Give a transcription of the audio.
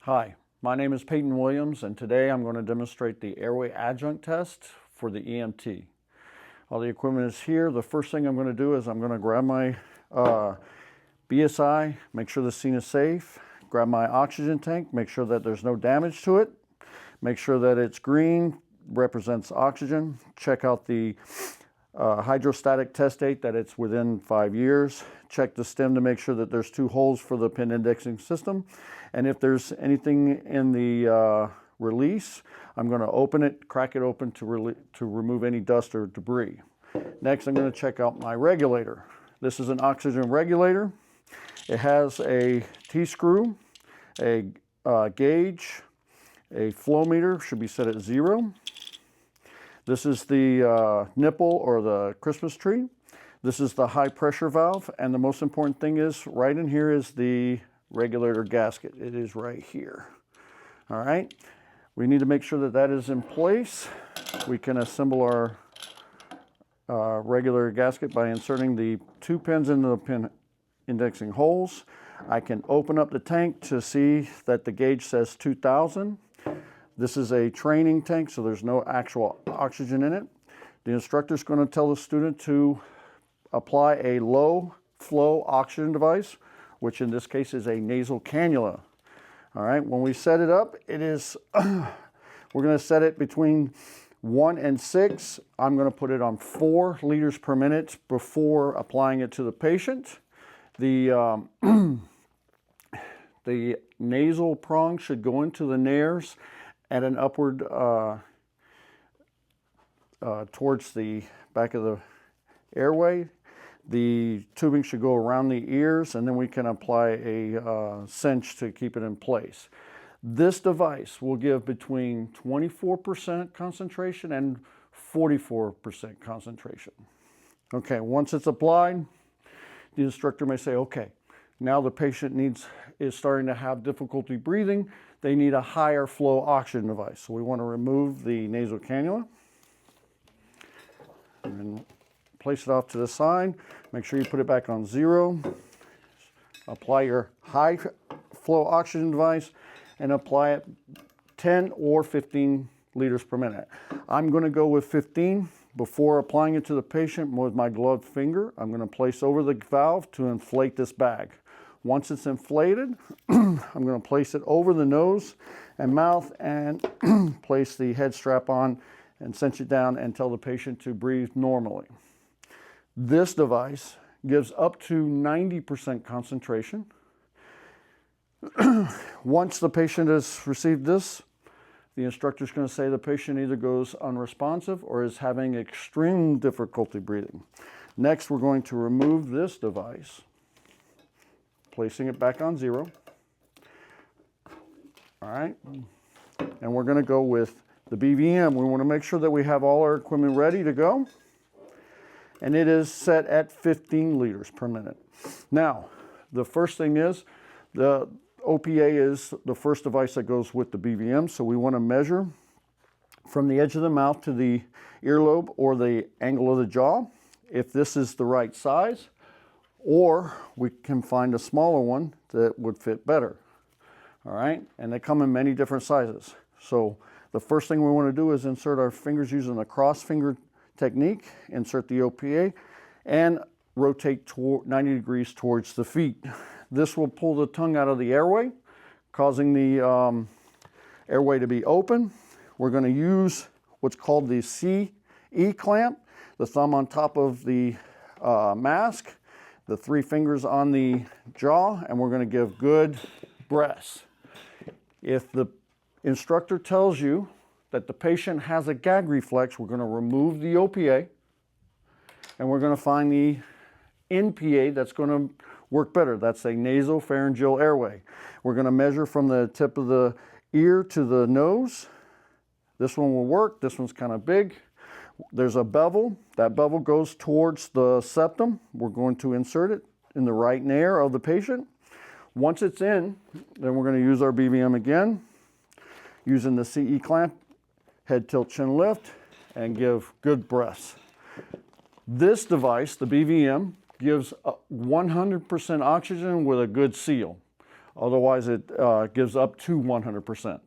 Hi, my name is Peyton Williams, and today I'm going to demonstrate the Airway adjunct test for the EMT. All the equipment is here. The first thing I'm going to do is I'm going to grab my BSI, make sure the scene is safe, grab my oxygen tank, make sure that there's no damage to it, make sure that it's green, represents oxygen, check out the hydrostatic test date, that it's within 5 years. Check the stem to make sure that there's 2 holes for the pin indexing system. And if there's anything in the release, I'm going to open it, crack it open to remove any dust or debris. Next, I'm going to check out my regulator. This is an oxygen regulator. It has a T-screw, a gauge, a flow meter, should be set at 0. This is the nipple or the Christmas tree. This is the high pressure valve, and the most important thing is right in here is the regulator gasket. It is right here. All right, we need to make sure that that is in place. We can assemble our regulator gasket by inserting the 2 pins into the pin indexing holes. I can open up the tank to see that the gauge says 2000. This is a training tank, so there's no actual oxygen in it. The instructor is going to tell the student to apply a low flow oxygen device, which in this case is a nasal cannula. All right, when we set it up, it is, we're going to set it between 1 and 6. I'm going to put it on 4 liters per minute before applying it to the patient. The nasal prong should go into the nares at an upward towards the back of the airway. The tubing should go around the ears, and then we can apply a cinch to keep it in place. This device will give between 24% concentration and 44% concentration. Okay, once it's applied, the instructor may say, okay, now the patient is starting to have difficulty breathing. They need a higher flow oxygen device. So we want to remove the nasal cannula and then place it off to the side. Make sure you put it back on 0. Apply your high flow oxygen device and apply it 10 or 15 liters per minute. I'm going to go with 15. Before applying it to the patient with my gloved finger, I'm going to place over the valve to inflate this bag. Once it's inflated, I'm going to place it over the nose and mouth and place the head strap on and cinch it down and tell the patient to breathe normally. This device gives up to 90% concentration. Once the patient has received this, the instructor is going to say the patient either goes unresponsive or is having extreme difficulty breathing. Next, we're going to remove this device, placing it back on 0. All right, and we're going to go with the BVM. We want to make sure that we have all our equipment ready to go, and it is set at 15 liters per minute. Now, the first thing is the OPA is the first device that goes with the BVM, so we want to measure from the edge of the mouth to the earlobe or the angle of the jaw, if this is the right size, or we can find a smaller one that would fit better. All right, and they come in many different sizes. So the first thing we want to do is insert our fingers using the cross finger technique, insert the OPA, and rotate 90 degrees towards the feet. This will pull the tongue out of the airway, causing the airway to be open. We're going to use what's called the CE clamp, the thumb on top of the mask, the 3 fingers on the jaw, and we're going to give good breaths. If the instructor tells you that the patient has a gag reflex, we're going to remove the OPA, and we're going to find the NPA that's going to work better. That's a nasopharyngeal airway. We're going to measure from the tip of the ear to the nose. This one will work. This one's kind of big. There's a bevel. That bevel goes towards the septum. We're going to insert it in the right nair of the patient. Once it's in, then we're going to use our BVM again, using the CE clamp, head tilt, chin lift, and give good breaths. This device, the BVM, gives 100% oxygen with a good seal. Otherwise, it gives up to 100%.